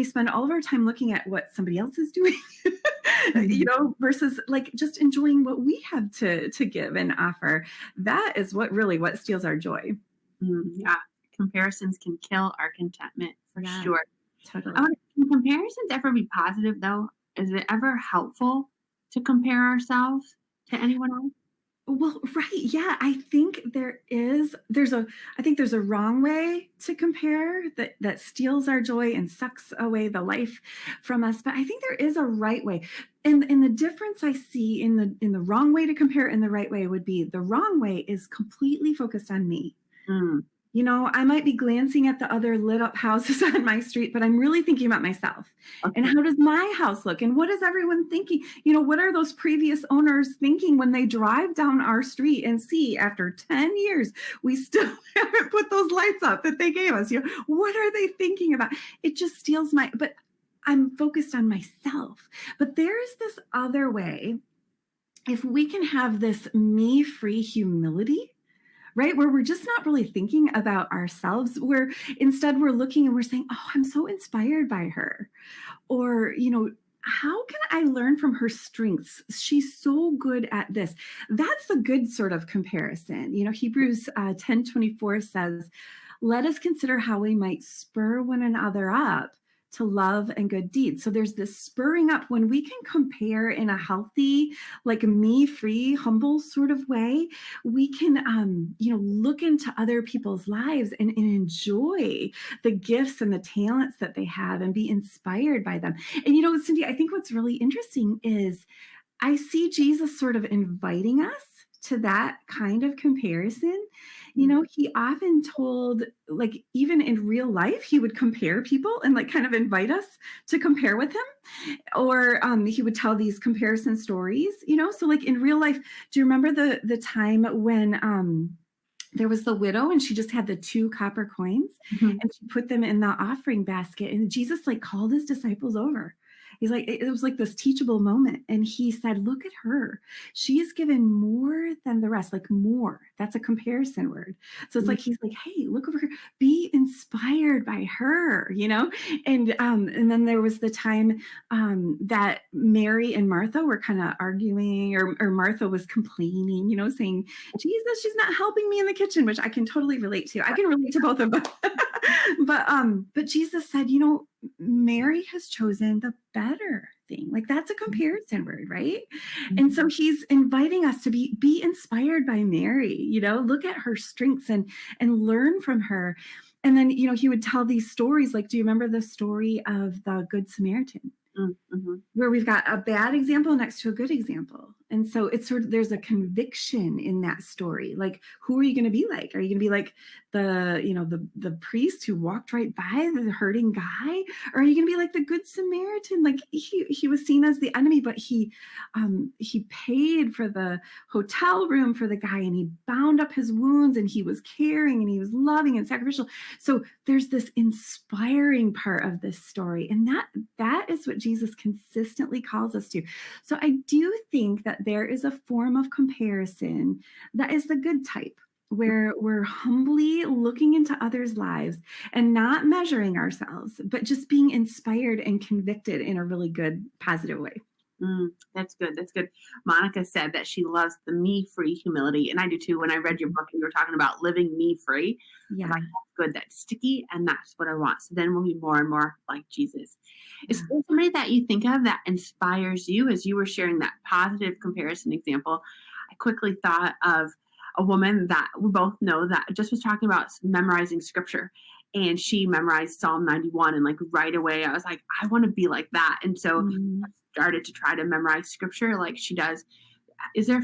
we spend all of our time looking at what somebody else is doing, Mhm. versus like just enjoying what we have to give and offer. That is what steals our joy. Yeah. Comparisons can kill our contentment for Yeah, sure. totally. Can comparisons ever be positive though? Is it ever helpful to compare ourselves to anyone else? Well, right. Yeah. I think I think there's a wrong way to compare that steals our joy and sucks away the life from us. But I think there is a right way. And the difference I see in the wrong way to compare and the right way would be the wrong way is completely focused on me. Mm, I might be glancing at the other lit up houses on my street, but I'm really thinking about myself. And okay. how does my house look? And what is everyone thinking? What are those previous owners thinking when they drive down our street and see after 10 years, we still haven't put those lights up that they gave us? What are they thinking about? It just steals but I'm focused on myself. But there is this other way. If we can have this me free humility, right? Where we're just not really thinking about ourselves. Instead we're looking and we're saying, oh, I'm so inspired by her. Or, how can I learn from her strengths? She's so good at this. That's the good sort of comparison. Hebrews 10:24 says, let us consider how we might spur one another up to love and good deeds. So there's this spurring up when we can compare in a healthy, like me free, humble sort of way. We can, look into other people's lives and enjoy the gifts and the talents that they have and be inspired by them. And, Cindy, I think what's really interesting is I see Jesus sort of inviting us to that kind of comparison. He often told, like, even in real life, he would compare people and like kind of invite us to compare with him. Or he would tell these comparison stories, so like in real life, do you remember the time when there was the widow and she just had the 2 copper coins Mhm. and she put them in the offering basket, and Jesus like called his disciples over. He's like, it was like this teachable moment. And he said, look at her. She is given more than the rest, like more. That's a comparison word. So it's Mm, like, he's like, hey, look over her, be inspired by her, And then there was the time that Mary and Martha were kind of arguing, or Martha was complaining, saying, Jesus, she's not helping me in the kitchen, which I can totally relate to. I can relate to both of them. but Jesus said, Mary has chosen the better thing. Like that's a comparison word, right? And so he's inviting us to be inspired by Mary, look at her strengths and learn from her. And then, he would tell these stories. Like, do you remember the story of the Good Samaritan? mhm. Where we've got a bad example next to a good example. And so it's sort of, there's a conviction in that story. Like, who are you going to be like? Are you going to be like the priest who walked right by the hurting guy? Or are you going to be like the Good Samaritan? Like he was seen as the enemy, but he paid for the hotel room for the guy, and he bound up his wounds, and he was caring, and he was loving and sacrificial. So there's this inspiring part of this story. And that is what Jesus consistently calls us to. So I do think that there is a form of comparison that is the good type, where we're humbly looking into others' lives and not measuring ourselves, but just being inspired and convicted in a really good, positive way. That's good. That's good. Monica said that she loves the me free humility. And I do too. When I read your book and you were talking about living me free, I'm Yeah. like, that's good. That's sticky. And that's what I want. So then we'll be more and more like Jesus. Is Yeah. there somebody that you think of that inspires you as you were sharing that positive comparison example? I quickly thought of a woman that we both know that just was talking about memorizing scripture. And she memorized Psalm 91. And like right away, I was like, I want to be like that. And so Mm. started to try to memorize scripture like she does. Is there